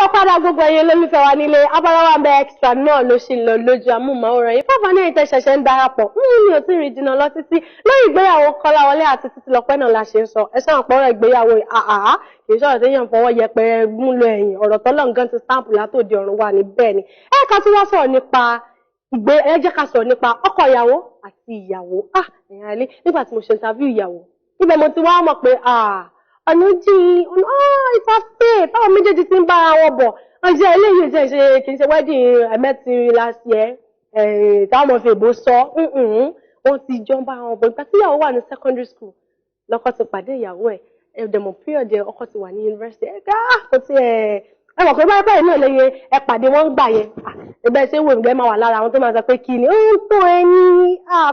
káàbọ̀ padà gbogbo ẹ̀yin olólùfẹ́ wa nílé abalawa bẹ extra náà ló ṣì lọ lójú amóhùnmáwòrán yìí fáfá ní ìtẹ́ ṣẹ̀ṣẹ̀ ń darapọ̀ mi ò tí ì rìn jìnnà lọ títí lórí ìgbéyàwó Kọ́láwọlé àti Títílọpẹ́ náà la ṣe ń sọ ẹ̀ṣẹ̀ àpọ̀rọ̀ ìgbéyàwó àhàhà kì í sọ̀rọ̀ téèyàn fọwọ́ yẹpẹrẹ gún lọ ẹ̀yìn ọ̀rọ̀ tọ́lọ́ nǹkan ti stamp látòdì ọ̀run wà ní bẹ́ẹ̀ ni ẹ ká tí wọ́n sọ̀rọ̀ nípa ẹ jẹ́ ká sọ̀rọ̀ nípa ọkọ ìyàwó àti ìyàwó ẹ̀yàn alẹ́ nígbà tí mo ṣe interview ìyàwó ibẹ̀ mo ti wá mọ̀ pé ọ̀nà jìn ìfàsẹ́ táwọn méjèèjì ti ń bára wọn bọ̀ ọjọ́ eléyìí jẹ́ ṣe kì í ṣe wedding ẹ̀mẹ́tì last year táwọn ọmọ fèbó sọ wọ́n ti jọ ń bára wọn bọ̀ nígbà tí ìyàwó wà ní secondary school lọ́kọ ti pàdé ìyàwó ẹ̀ ẹ̀dẹ̀mọ̀ period ọkọ ti wà ní university kò tí ẹ mọ̀ pé báyìí náà lẹ́yìn ẹ pàdé wọ́n ń gbà yẹn ẹgbẹ́ ṣé wò ìgbẹ́ máa wà lára àwọn tó máa sọ pé kí ni ó ń tán ẹni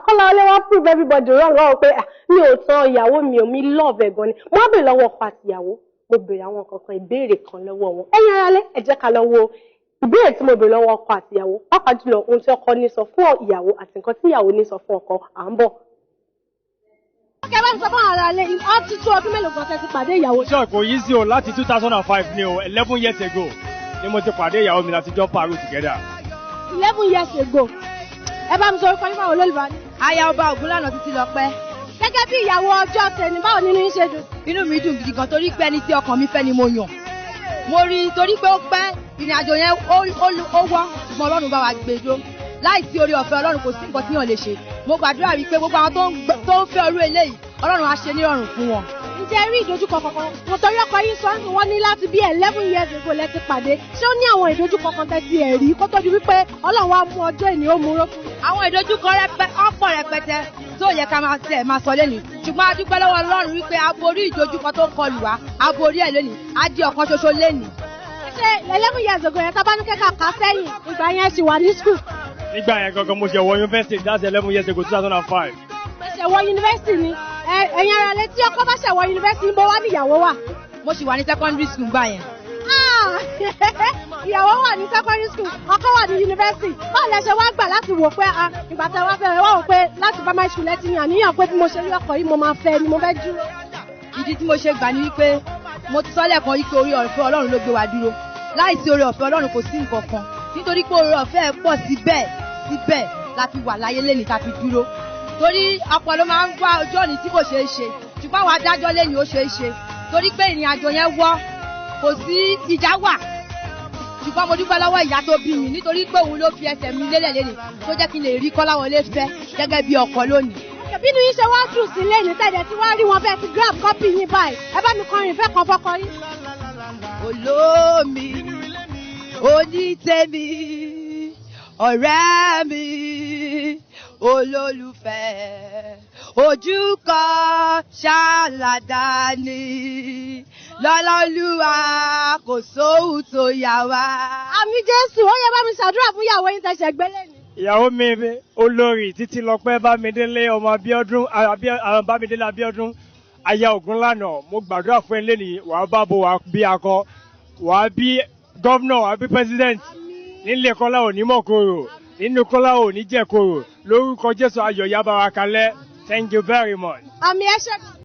Kọ́láwọlé wá prove everybody wrong wọ́n pé mi ò tán ìyàwó mi ò mi love ẹ̀ gan ni mo wá bèèrè lọ́wọ́ ọkọ àti ìyàwó mo bèèrè àwọn kankan ìbéèrè kan lọ́wọ́ wọn ẹ̀yin aráalé ẹ jẹ́ ká lọ wo ìbéèrè tí mo bèèrè lọ́wọ́ ọkọ àti ìyàwó pàápàá jùlọ ohun tí ọkọ ní sọ fún ìyàwó àti nǹkan tí ìyàwó ní sọ fún ọkọ à ń bọ̀. Ọkẹ́ bá mi sọ fún ara rẹ̀ ó ti tó ọdún mélòó kan tẹ́ ti pàdé ìyàwó. Ṣé kò yí sí o láti 2005 ni o 11 years ago ni mo ti pàdé ìyàwó mi láti jọ pàrọ̀ together. 11 years ago. Ẹ bá mi sọ orúkọ yín fáwọn olólùfẹ́ ní. Aya ọba Ògúnlànà Títílọpẹ́. Gẹ́gẹ́ bí ìyàwó ọjọ́ tẹ̀ni báwo nínú yín ṣe dùn? Inú mi dùn gidi gan torí pé ẹni tí ọkàn mi fẹ́ ni mo yàn. Mo rí i torí pé ó pẹ́ ìrìn àjò yẹn ó wọ́ ṣùgbọ́n Ọlọ́run bá wa gbé dúró. Láìsí oore ọ̀fẹ́ Ọlọ́run kò sí nǹkan tí yàn lè ṣe. Mo gbàdúrà wípé gbogbo àwọn tó ń fẹ́ orú eléyìí Ọlọ́run á ṣe nírọ̀rùn fún wọn. Ǹjẹ́ rí ìdojúkọ kankan? Mo torí ọkọ yín sọ wọ́n ní láti bí 11 years ago lẹ ti pàdé. Ṣé ó ní àwọn ìdojúkọ kan tẹ́ ti ẹ̀ rí kó tó di wípé Ọlọ́run wá mú ọjọ́ ìní ó mú ró fún yín? Àwọn ìdojúkọ ọ̀pọ̀ rẹpẹtẹ tó yẹ ká máa sọ lẹ́nu. Ṣùgbọ́n a dúpẹ́ lọ́wọ́ Ọlọ́run wípé a borí ìdojúkọ tó kọlù wá, a borí ẹ̀ lónìí, a di ọ̀kan ṣoṣo lẹ́nu. Ṣé 11 years ago yẹn tá bá ní kẹ́kà ká sẹ́yìn ìgbà yẹn ṣì wà ní school? Nígbà yẹn gangan mo ṣe wọ university that's 11 years ago 2005. Ṣẹ̀wọ̀ university ni ẹ̀yin ara lẹ tí ọkọ bá ṣẹ̀wọ̀ university ń bọ̀ wá níyàwó wà. Mo ṣì wà ní secondary school gbà yẹn. Ìyàwó wà ní secondary school ọkọ wà ní university báwo lẹ ṣe wá gbà láti wò pé ìgbà tẹ wá fẹ́ wá wò pé láti primary school lẹ ti yàn níyàn pé bí mo ṣe rí ọkọ yìí mo máa fẹ́ ni mo fẹ́ dúró. Ìdí tí mo ṣe gbà ní wípé mo ti sọ lẹ́ẹ̀kan wípé oore ọ̀fẹ́ Ọlọ́run ló gbé wa dúró láìsí oore ọ̀fẹ́ Ọlọ́run kò sí nǹkan kan nítorí pé oore ọ̀fẹ́ pọ̀ síbẹ̀ la fi wà láyé lẹ́ni ta fi dúró torí ọ̀pọ̀ ló máa ń wá ojú ọ̀nì tí kò ṣeé ṣe ṣùgbọ́n àwọn adájọ́ lẹ́ni ó ṣeé ṣe torí pé ìrìn àjò yẹn wọ́ kò sí ìjà wà ṣùgbọ́n mo dúpẹ́ lọ́wọ́ ìyá tó bí mi nítorí pé òun ló fi ẹsẹ̀ mi lélẹ̀ lẹ́ni tó jẹ́ kí n lè rí Kọ́láwọlé fẹ́ gẹ́gẹ́ bí ọkọ lónìí. Bínú yín ṣe wá dùn sí lẹ́ni tẹ̀dẹ̀ tí wá rí wọn bẹ́ẹ̀ ti grab copy yín báyìí ẹ bá mi kọrin ìfẹ́ kan fọ́kọ yín. Olómi onítẹ̀mí ọ̀rẹ́ mi olólùfẹ́ ojúkọ ṣàlàdání lọ́lọ́lúwa kò sóhun tó yà wá. Àmì Jésù ó yẹ bá mi ṣàdúrà fún ìyàwó yín tẹ̀sẹ̀ gbélé ni. Ìyàwó mi olórí Títílọpẹ́ Bámidélé ọmọ Bámidélé Abíọ́dún aya Ògúnlànà mo gbàdúrà fún ẹ lẹ́nìí wàá bá bo wàá bí akọ wàá bí gọ́vnọ̀ wàá bí president nílé Kọ́lá ò ní mọ̀kòrò nínú Kọ́lá ò ní jẹ̀kòrò lórúkọ Jésù ayọ̀ yá bá wa kalẹ̀. Thank you very much. Àmì ẹ̀ṣẹ̀.